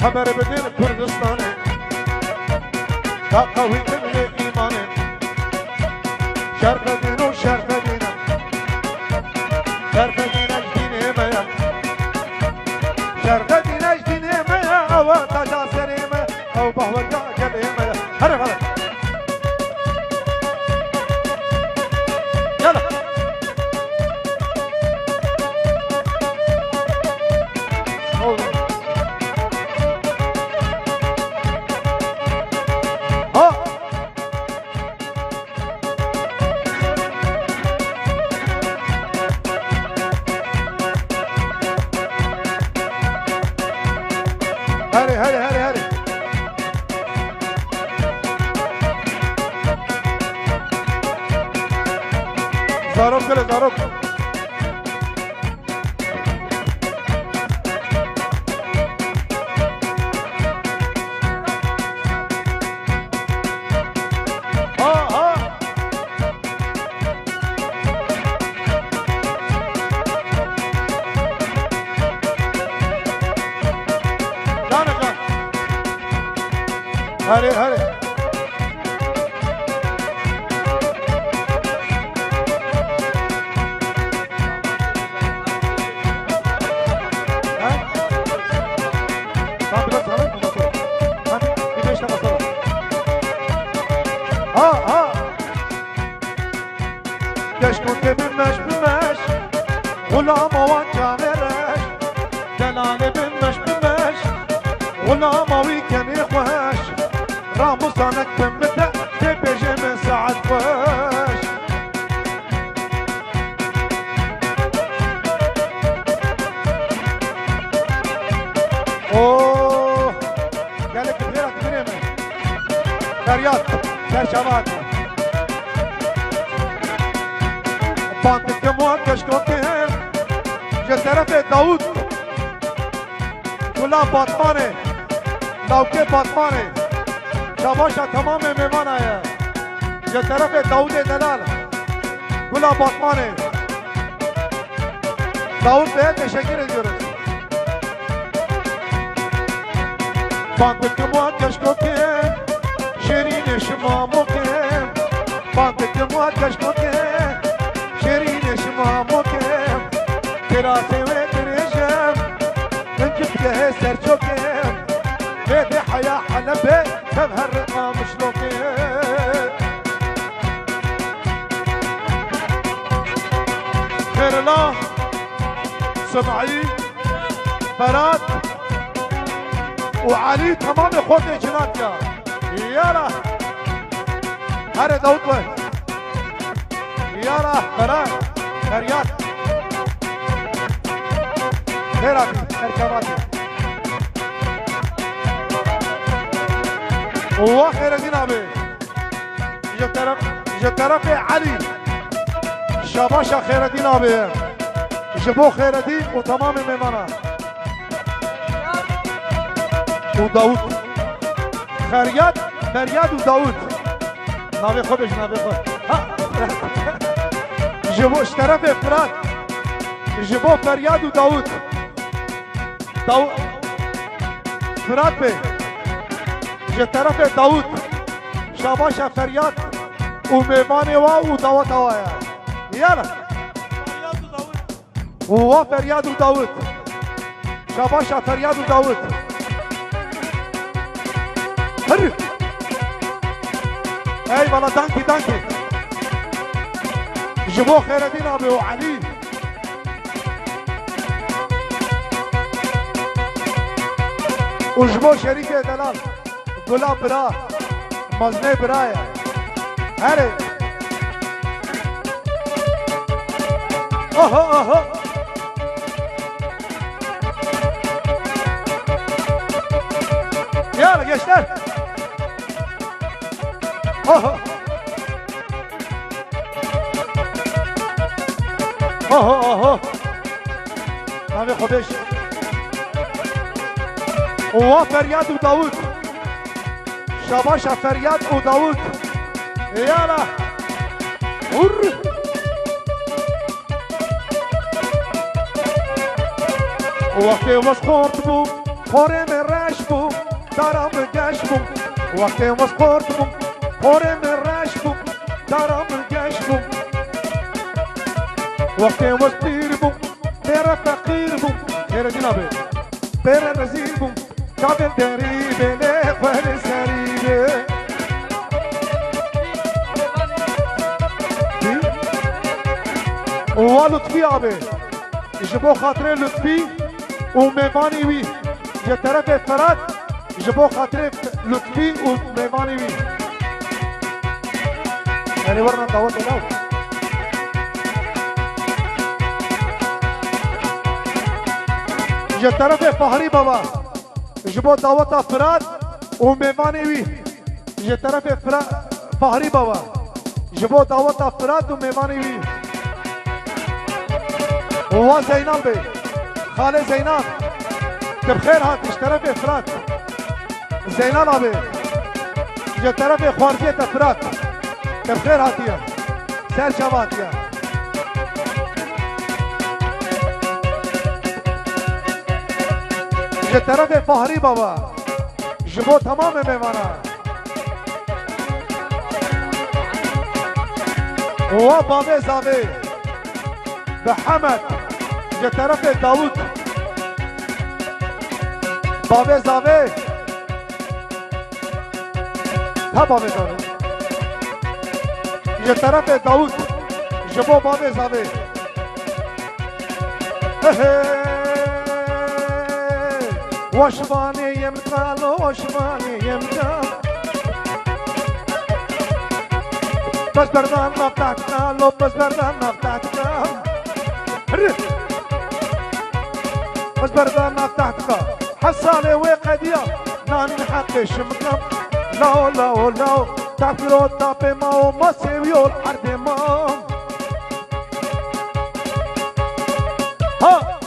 خبر بدین کردستانه تا قوی کنه ایمانه شرق دین و شرق دینه شرق دینش دینه میا شرق دینش دینه میا او تاجا سریمه او بهورگا گله میا هره هره يلا هري هري هري هري زاروب كله زاروب هري هري كشكون بمش بمش غلام وانجا مرش دلالي بمش بمش غلام ويكن يخوش راموسانك بمدة تبجي من ساعة خوش اوه قالك بغيرك بريمة كريات كرشبات بانتك موان كشكوكي جه طرف داود كلها باطماني لوكي باطماني شباشا تمام ميمان آیا جه طرف داود دلال كلها باطماني داود به تشکر ediyoruz بانتك موان كشكوكي شيرين شما موكي بانتك موان كشكوكي شيرين شما موكي تراسي وترجم انجب له سرچوكي بيدي حياة حلبي تظهر رقم شلوكي خير الله سمعي فراد وعلي تمام اخوتي جناتيا يلا هري داود وين يلا فراد فريات خيراتي اركباتي وخير الدين ابي جه طرف علي شباشا خير الدين ابي جبو خير الدين وتمام ميمانه وداود خريات فرياد وداود نابي خودش نابي خود جبو اشترف افراد جبو فرياد وداود فراد بي جه طرف داود شاباشا فرياد وميماني وداود هوايا يلا وهو فرياد وداود شاباشا فرياد وداود هري اي والله دانكي دانكي جبو خير الدين ابي وعلي وجبو شريك دلال گلاب برا مزنه برایا هره اوه اوه يلا gençler اوه اوه اوه نامي خودش و فریاد و داود شباش فریاد و داود یالا وقتی وز خورد بو خوره رش بوم دارم گش بوم وقتی مسقورت بوم خورم رش بوم دارم گش بوم وقتی مسپیر بوم تیرا فقیر بوم خیر جنابه تیرا نزیر بوم کابل دریبه نخوال سریبه و لطفی آبه جبو خاطر لطفی و میوانی وی یه طرف فرد جبو خاطر لطفی و میوانی وی یعنی ورنا دعوت داو یه طرف فهری بابا جبو دعوت فرد و میوانی وی یه طرف فهری بابا جبو دعوت فرد و میوانی وی و زینال بی خاله زینال بخیر هاتش طرف افراد زینال آبی یه طرف خوارجیت افراد بخیر هاتیه سر شواتیه یه طرف فهری بابا جبو تمام میمانه و بابه زاوی به حمد یه طرف داوود بابه زاوه تا بابه زاوه یه طرف داوود جبو بابه زاوه وشوانه یمکال وشوانه یمکال بس بردان نفتاکال بس بردان نفتاکال بس بردان نفتاکال حصانه وقديا ناني حق شمكم لا لا لا تفرو تاب ما وما سيبيو الحرب ما ها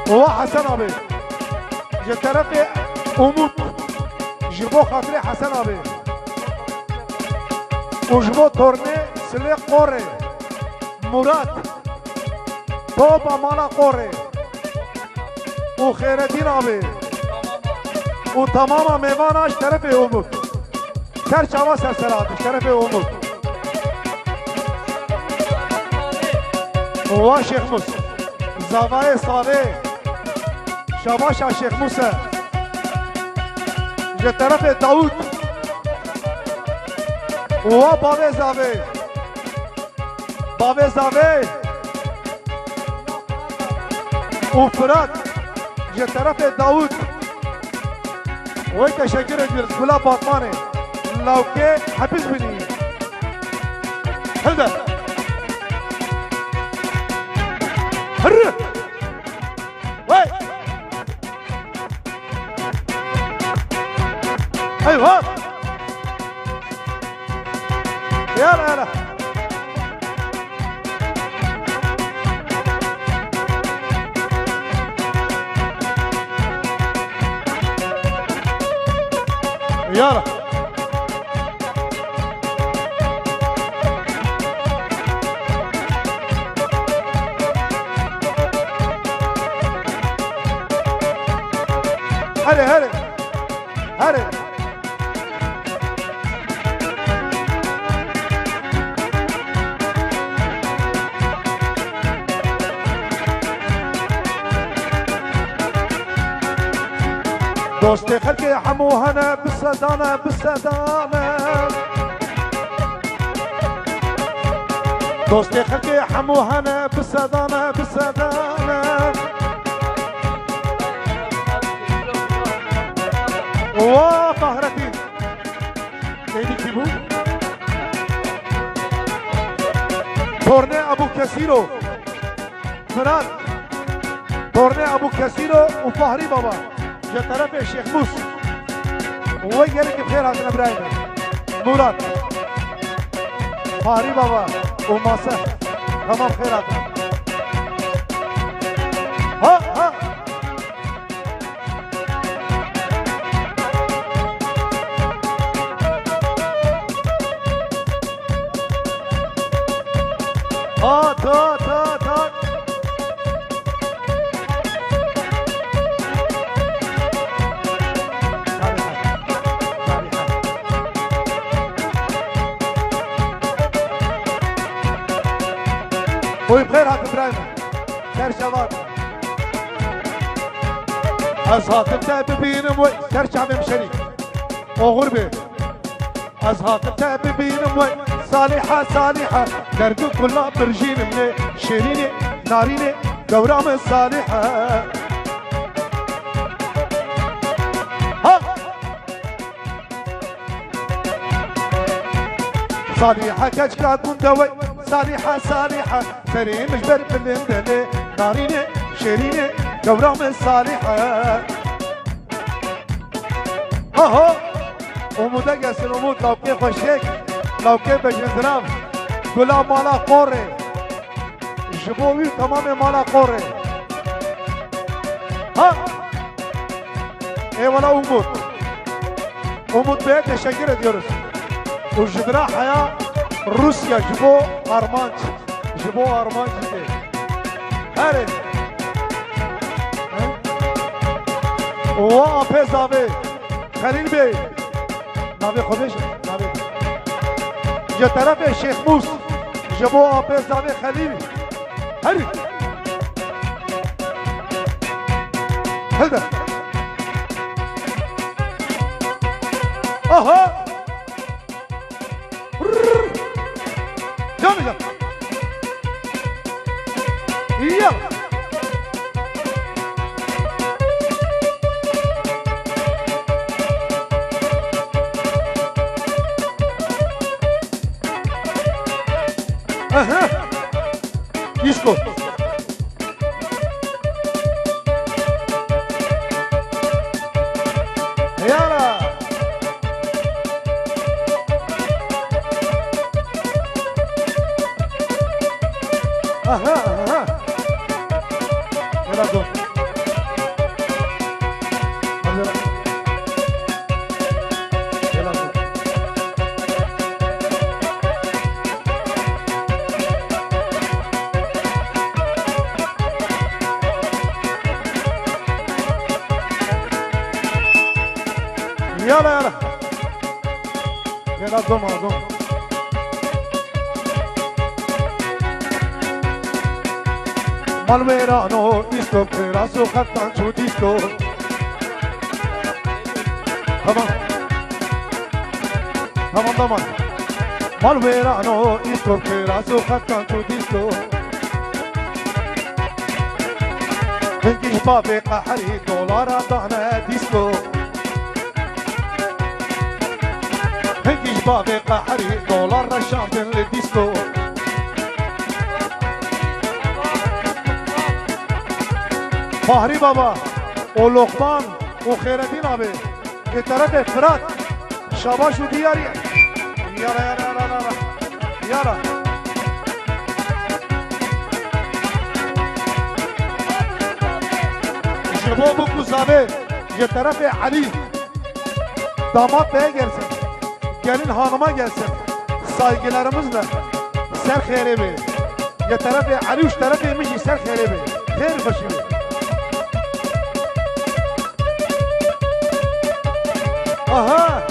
هو حسن ابي جترفي اموت جبو خاطري حسن ابي وجبو تورني سلی قوره مراد بابا مالا قوره و خیردین آبه و تمام میواناش طرف امود سر چاوا سر سراتش طرف امود و شیخ موسی زاوای صاوه شاباش شیخ موسی یه طرف داود و بابه زاوه بابه زاوه و فراد یه طرف داود وی تشکر ادرس گلا باطمانه لوکه حفظ بینی هلده هره وی ایوه يلا يلا يلا هلي هلي هلي دوستي خلقي حموهنا بالسدانة بالسدانة دوستي خلقي حموهنا بالسدانة بالسدانة وطهرتي سيدي كيبو تورني ابو كاسيرو فراد تورني ابو كاسيرو وفهري بابا يا طرف الشيخ موسى وين قالك بخير هذا ابراهيم مراد فهري بابا وماسة تمام خير هذا ها ها هات هات هات هات خوي بخير هات ابراهيم سر شباب از هاتم ببینم وی سر شعبم شریک او غربه از هاتم ببینم وی صالحة صالحة دردو كلها برجين مني شيريني ناريني قورام صالحة ها صالحة كجكا كنتوي صالحة صالحة فريم جبر بالمدني ناريني شيريني قورام صالحة ها امودا قاسن امود لو كيف خوشيك لو كيف بجندرام قولا مالا قوري جبوي تمام مالا قوري ها اي ولا امود بيه تشكر ديورس وجدرا حياة روسيا جبو ارمانج دي هاري واه بيزابي خليل بي نابي خودش نابي يا طرف الشيخ موس جابوا عباس زعمي خليلي هري هذا اها يلا يلا اها يسكت يلا اها يلا دون يلا دون يلا يلا دوم Malverano disco perazo cantan su disco Tamam Malverano disco perazo cantan su disco Enkiş babe qahri dolara dana disco Enkiş babe qahri dolara şampiyon le disco فهري بابا ولقمان وخيرتين ابي بطرف فرات شباش ودياري يلا جبو بوكو زابي بطرف علي damat beye gelsin gelin hanıma gelsin saygılarımızla ser kheyrebi ya tarafı Ali uç tarafı yemiş ser kheyrebi kheyr başı aha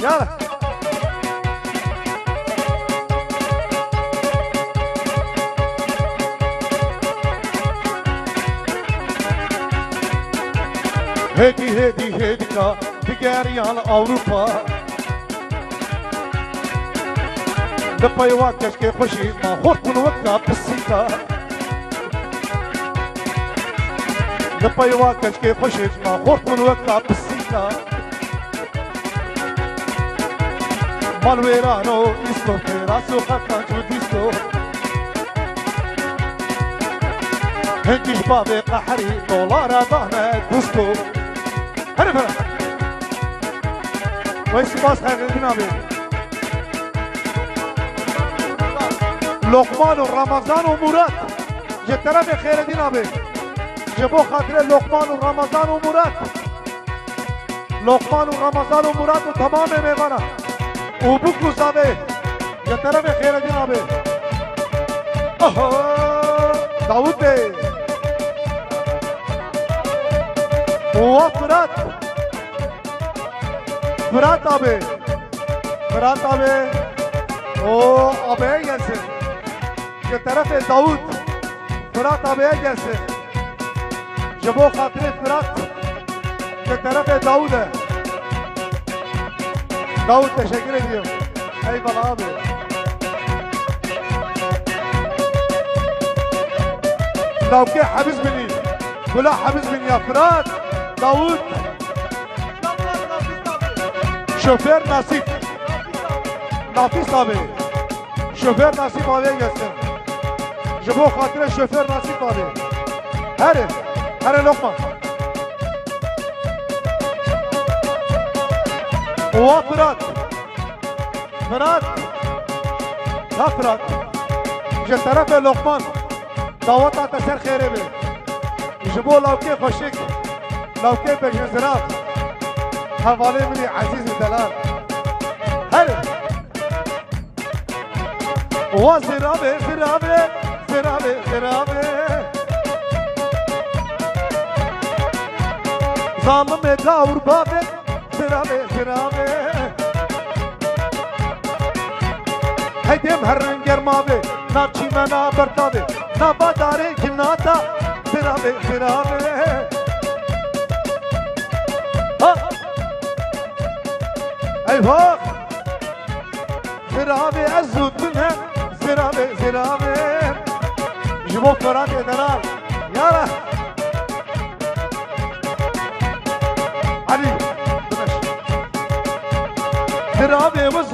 yala هدي ka diğer Avrupa دبي واكش كي خوشي ما خورت من وقتها بالسيكا دبي واكش كي خوشي ما خورت من وقتها بالسيكا مالويرانو ديسكو راسو خطا شو ديسكو هنكش بابي قحري دولار ضهنا دوسكو هرفا ويس باس حقيقنا بي لقمان و رمضان و مراد یه طرف خیر دین آبی جبو خاطر لقمان و رمضان و مراد لقمان و رمضان و مراد و تمام میمانا او بکو زاوه یه طرف خیر جنابه داود بی و فرات فرات آبه فرات آبه او آبه gelsin یه طرف داود فرات آبه gelsin جبو خاطر فرات یه طرف داوده داود teşekkür ediyorum eyvallah abi لوكي حبيز بني كلها حبيز بني يا فرات داود شوفير نصيب نافيس abi شوفير نصيب abiye gelsin جبو خاطر شوفير نصيب abi هر لقمة هو فرات فرات لا فرات جه طرف لقمان دعوت تسر خیره بی جبو لوکی خوشک لوکی بجنزراف حوالی منی عزیز دلال هر و زرابه زرابه زرابه زرابه ظالم داور بابه زرابه زرابه هیدیم هر رنگر مابه ناچی منا برتابه نباداره جناتا زرابه زرابه ایوه زرابه از زود منه زرابه زرابه جبو فرات دلال یارا علی زرابه